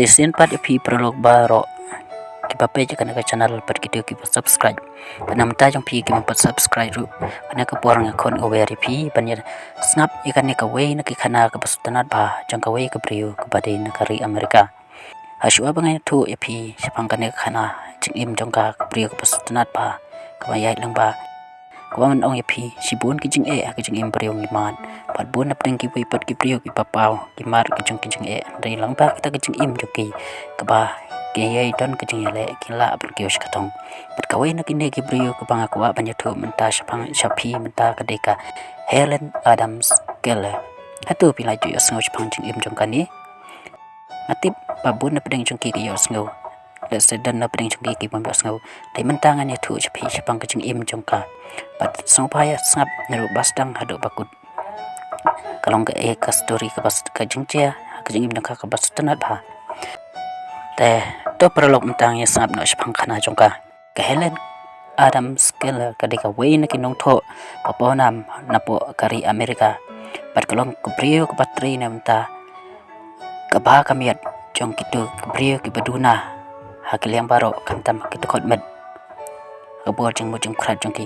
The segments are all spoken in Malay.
Stesen pat epi prolog baro kita page kana ka channel pat kita ki subscribe panam ta jong pi ki pat subscribe ru kana ka porang akon aware pi panya snap ikan ka way na ki khana ka pasutanat ba jong ka way ka priyo ka bade na kari Amerika aswa bangai tu epi sepang kana khana jing im jong ka priyo ka pasutanat ba ka yai lang ba kawan ong epi sibun ki jing ka jing im priyo ngiman pat bun na pring ki way pat ki priyo ki papau ki mar ki jing dai lang ba kita ki jing im joki ka ba kaya don kecing le kila berkios katong berkawai nak ini Gabriel ke pangakua banyak tu mentah sepang Shopee mentah kedeka Helen Adams Keller hatu pilai ju yosngo sepang jing im jongkani natip babun na pedeng jongki ke yosngo le sedan na pedeng jongki ke bom yosngo dai mentangan ya tu Shopee sepang kecing im jongka pat song paya sangap neru bastang hadu bakut kalong ke story ke bas ke jingcia ke jing im jongka ke bas tenat ba te to prolog mentang ya sap no sepang khana jongka ka Helen Adams Keller kadika way na kinong tho paponam napo kari Amerika pat kalong kubrio ke patri na menta ka ba kamiat jong kitu kubrio ki baduna hakiliang baro kantam kitu khotmet ka bo jing mo jing khrat jongki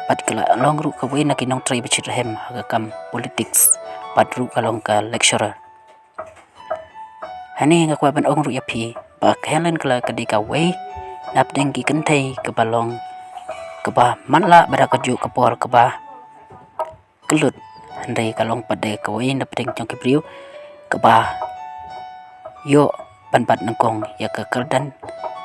pat kala long ru ka way na kinong trai bichit hem ka kam politics pat ru kalong ka lecturer hani nga kwa ban ong ru ya pi ba Helen kala kadika way nap deng ki kentai ke balong ke ba manla bada kaju ke por ke ba kelut handai kalong pade ke way nap deng jong kibriu ke ba yo ban nengkong ya ke kerdan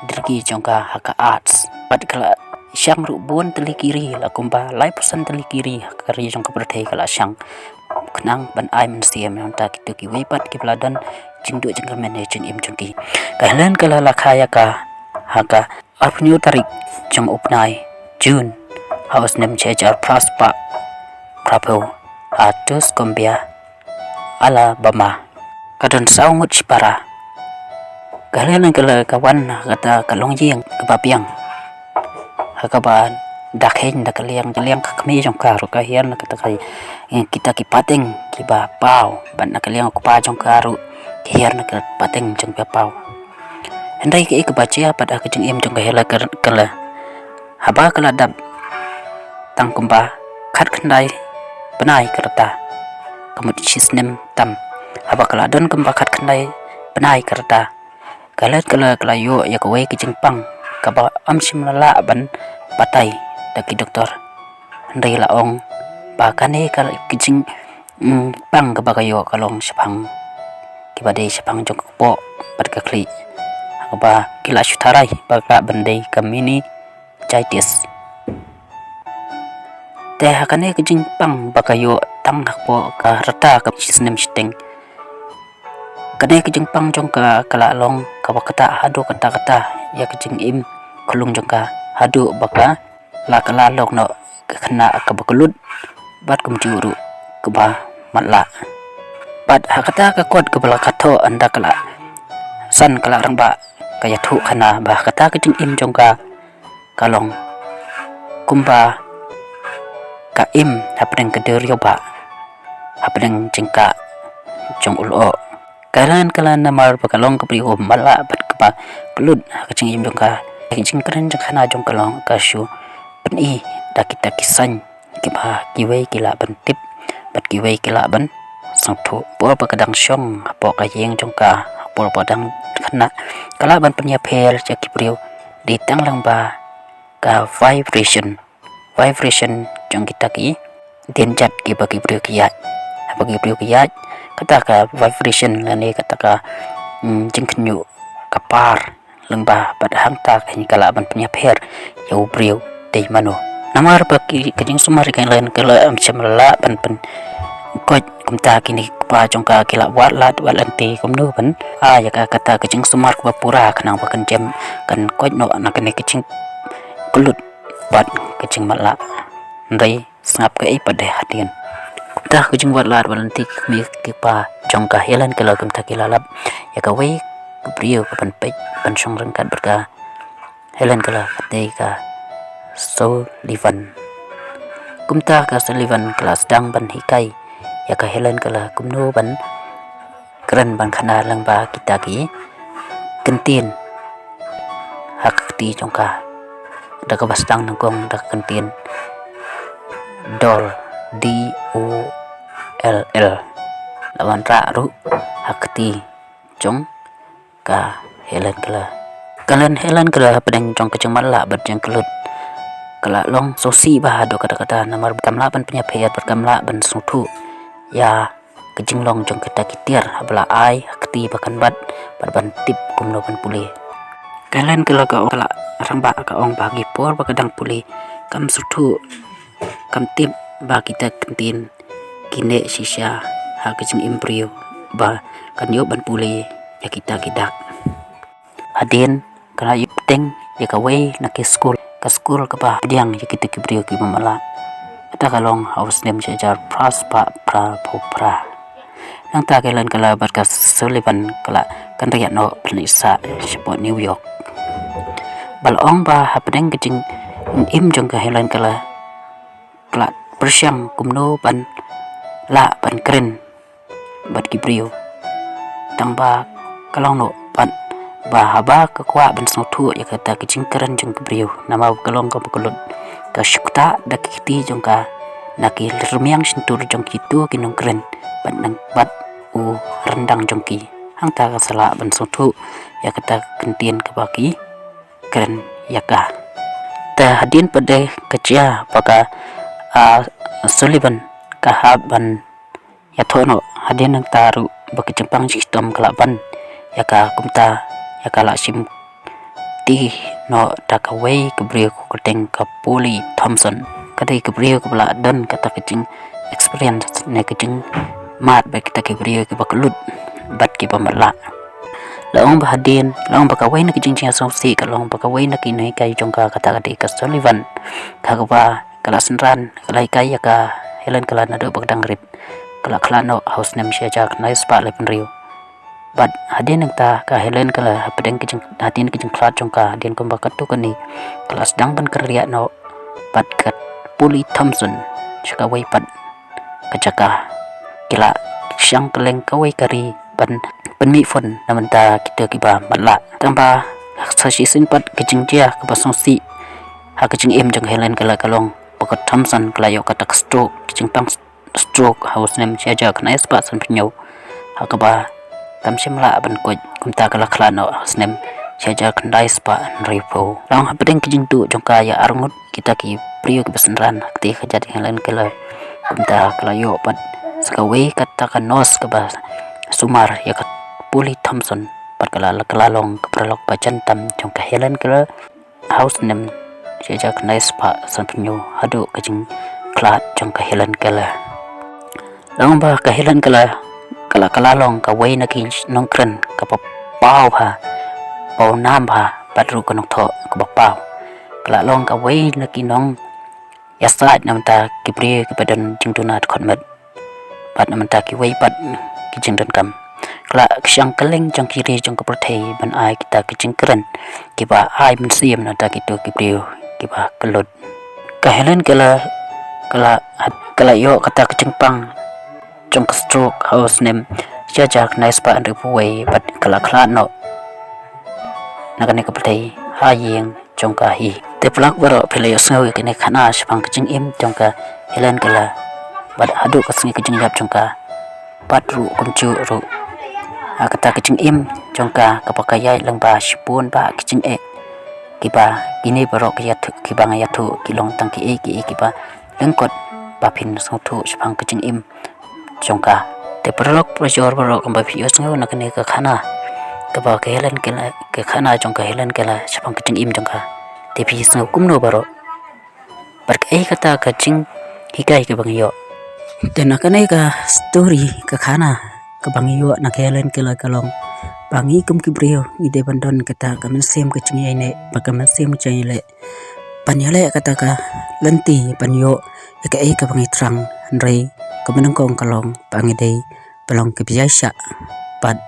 dirgi jongka haka arts pad kala syang ru bon teli kiri la kumba lai pesan teli kiri kari jong ke berdei kala syang kenang ban ai men siam yang ta kitu ki way pat ki bladan jingdu jengkel managing im jongki kahlan kala lakaya ka haka apnyu tarik jong upnai June haus nem chejar prospa prapo atus kombia Alabama kadon saungut para kahlan kala kawan kata kalong jing kebapiang hakaban dakhen dakaliang jaliang kakmi jong karo kahian kata kai kita ki pateng ki ba pau ban nakaliang ku pa jong karo kiar nak pateng jong pau andai ke baca pada ke jeng im jong hela kala haba kala dap tang kumba khat khandai benai kereta kamut sisnem tam haba kala don kumba khat khandai benai kereta kala yo ya kawai ke jeng pang kaba amsim lala ban patai daki doktor andai la ong bakane kala ke jeng pang kaba kayo kalong sepang kibadai sepang jong po pat ka kli ba kila shutarai baka bandai kamini jaitis te hakane ke jing pang baka yo tam nakpo ka rata ka sisnem siteng kane ke jing pang jong ka kala long ka bakata hadu kata ya ke jing im kulung jong ka hadu baka la kala lok no khana ka bakulut bat kum juru ke ba matla bat hakata ka kot ke bala katho anda kala san kala rang ba kaya thu khana ba kata ke jing im jong ka kalong kumba ka im hapeng ke derio ba hapeng jengka jong ulo kalan namar ba kalong ke priho mala bat ka ba kelut ke jing im jong ka jing keren jeng khana jong kalong ka shu peni dakita kisan ki ba kiwei kila bentip bat kiwei kila ban sang thu po ba kadang syong po ka yeng jong ka po padang khana kala ban penya phel cha kipriu di tang lang ba ka vibration jong kita ki denjat ki bagi priu ki ya bagi priu ki ya kata ka vibration lane kata ka jing khnyu kapar lengba pada hangta kini kala ban penya pher yau priu dei mano namar bagi kajing sumar kan lain kala am chamla ban kot kumta kini pa jongka kila walat walanti kumnu ban ya kata kecing sumar ku pura kanang bakan jam kan kot no anak ne kecing kulut bat kecing mala ndai sangap ke pada hatian kumta kecing walat walanti mi kipa jongka helan kala kumta kila lap ya ka wei kupriyo ku pan pe pan song rengkat berka helan kala kate ka Sullivan kumta ka Sullivan kelas dang ban hikai ya ka Helen kala kumno ban keren ban khana lang ba kita ki kentin hakti jongka daga bastang nangkong daga kentin dol DOLL lawan ra ru hakti jong ka helan kala pedang jong keceng mala berjeng kelut kala long sosi bah do kata-kata namar kamla ban penyapayat berkamla ban sutu ya kecing long jong kita kitir habla ai hakti bakan ban tip kumno ban puli kala kala ramba ka ong bagi por bakadang puli kam sutu kam tip ba kita kentin kine sisya ha kecing imprio ba kan yo ban puli ya kita kidak adin kana yupteng ya kawai nak school ka school ka ba diang ya kita kibrio ki mamala ata kalong haus nem jajar pras pa pra popra nang ta kelan kala barkas Sullivan kala kan riat no penisa sport New York balong ba hapdeng kecing im jong ka helan kala persiang kumno ban la ban keren bat kibrio tang ba kalong no ban ba haba ka kwa ban sautu ya kata kecing keren jong kibrio nama kalong ka bukulun ka syukta dak kiti jong ka naki lermiang sentur jong kitu kinong keren ban nang bat u rendang jong ki hang ta ka sala ban sautu ya kata kentien ka baki keren yaka ta hadin pada kecia paka Sullivan kahaban ya thono hadin nang taru baki jempang sistem kelaban yaka kumta yaka la sim ti no takaway kebrio ku keteng ka Poli Thompson kadai kebrio ku bala dan kata kecing experience ne kecing mat baik kita kebrio ke bakulut bat ki pamala laong bahadin laong bakawai nak jing jing asomsi kalong bakawai nak inai kai jongka kata kata ka Sullivan kagaba kala senran kala kai ka Helen kala nado bagdang rip kala kala no house nem syajak nice pa le penriu bat hadin nak ta ka Helen kala pedeng kijing hadin kijing klat jongka hadin kom bakat tu kani kala sedang ban kerja no bat kat Poli Thompson syakawai pat kacaka kila syang keleng kawai kari ban mi phun namanta kita kiba mala tamba saksi simpat kecing dia ke basongsi ha kecing em jang Helen kala kalong pakat Thompson kala yo kata stroke kecing pang stroke house nem siaja kena espa san penyau ha kaba kam simla ban ko kumta kala khlano house nem siaja kena espa ripo lang ha pedeng kecing tu jong kaya arngut kita ki prio ki basenran akti kejadi Helen kala kumta kala yo pat sakawe kata kanos kaba sumar ya kat Poli Thompson perkelalong keperlok bacan tam jong ka Helen kala house nem sejak nice pa san penyu hadu kajing klat jong ka Helen kala long ba ka Helen kala kalalong ka wei naki nongkren ka pau ha pau nam ha badru ka nok tho ka pau kalalong ka wei naki nong yasat namta kibri ki badan jing tunat khonmet bat namta ki wei bat ki jing dan kam kala kyang keleng jong kiri jong ka perthei ban ai kita kicing keren kiba ai men siam na ta kitu kibrio kiba kelut ka Helen kala yo kata kicing pang jong ka stroke house nem jajak nice pa and puai bat kala no nakane ka perthei ha yeng jong ka hi te plak baro phele yasngo kene khana spang kicing im jong ka Helen kala bat hadu ka singi kicing yap jong ka patru kuncu ru kata kecing im jongka kapakayai lengba sipun ba kecing kiba ini barok yatu kiba ngayatu kilong tangki kiba lengkot bapin sautu sepang kecing im jongka te perlok projor barok kamba pios ngau nakane ka khana kaba ke Helen kala ke khana jongka Helen kala sepang kecing im jongka te pios ngau kumno barok berkai kata kecing hikai ke bangyo te nakane ka story ka khana kebangiyo nak Helen kala kalong bangi kum kibrio ide bandon kata kamen sem kecing ine bakamen sem chile panyale kata ka lenti panyo ka ka bangi trang ndrei kemenang kong kalong bangi dei pelong ke biasa pat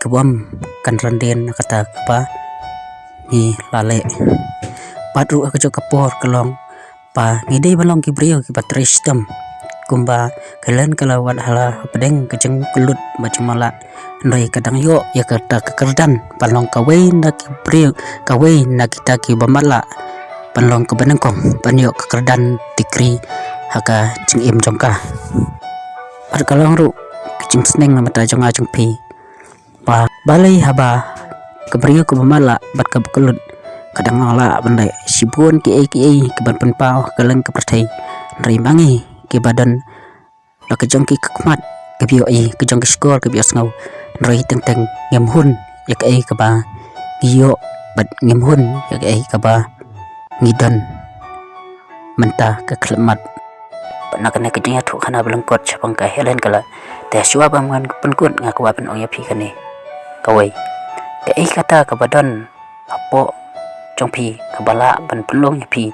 kebam kan randen kata apa ni lale patru aku kapor kalong pa ngidei balong kibrio ki patristem kumba kalian kalau wat hala pedeng kejeng kelut macam mala ndai kadang yo ya kata kekerdan palong kawai nak priu kawai nak kita ki bamala palong kebenengkong panyo kekerdan tikri haka jeng im jongka par kalong ru kejeng seneng mata jonga jong pi ba balai haba kebriu ke bamala bat ke kelut kadang ngala bandai sibun ki keban penpau kaleng ke pertai ndai mangi ke badan la kejong ki kekmat ke bio kejong ki skor ke bio ngau ndai teng ngem hun yak ke ba giyo bat ngem hun yak ke ba ngidon mentah ke klemat nak kena kejeng tu khana belengkot chapang ka helen kala te suwa bangan penkut ngaku apen ong ya pi kane kawai te kata ke badan apo jong pi kebala ban pelong ya pi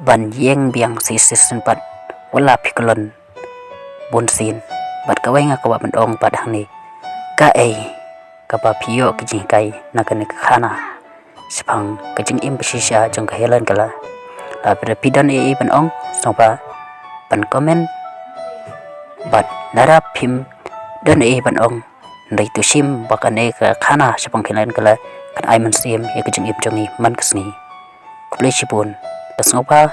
ban yeng biang si sempat wala pi kelon bon sin bat kawai ngaku apen ong pad hang ni ka ka ba piyo kejeng kai nak kena khana sepang kejeng im besisha jong ka helen kala la pidan ban ong sopa ban komen bat nara pim dan ban ong ndai tu sim bakane ka khana sepang helen kala kan ai man sim ya kejeng im jongi man kesni kuble sipun tasngopa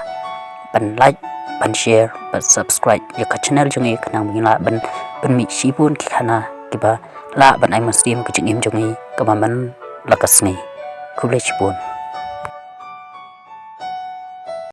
ban like ban share ban subscribe ya ka channel jongi kanang mingla ban mi sipun ki khana kiba la ban ai man sim kejeng im jongi ka man lakasni kuble sipun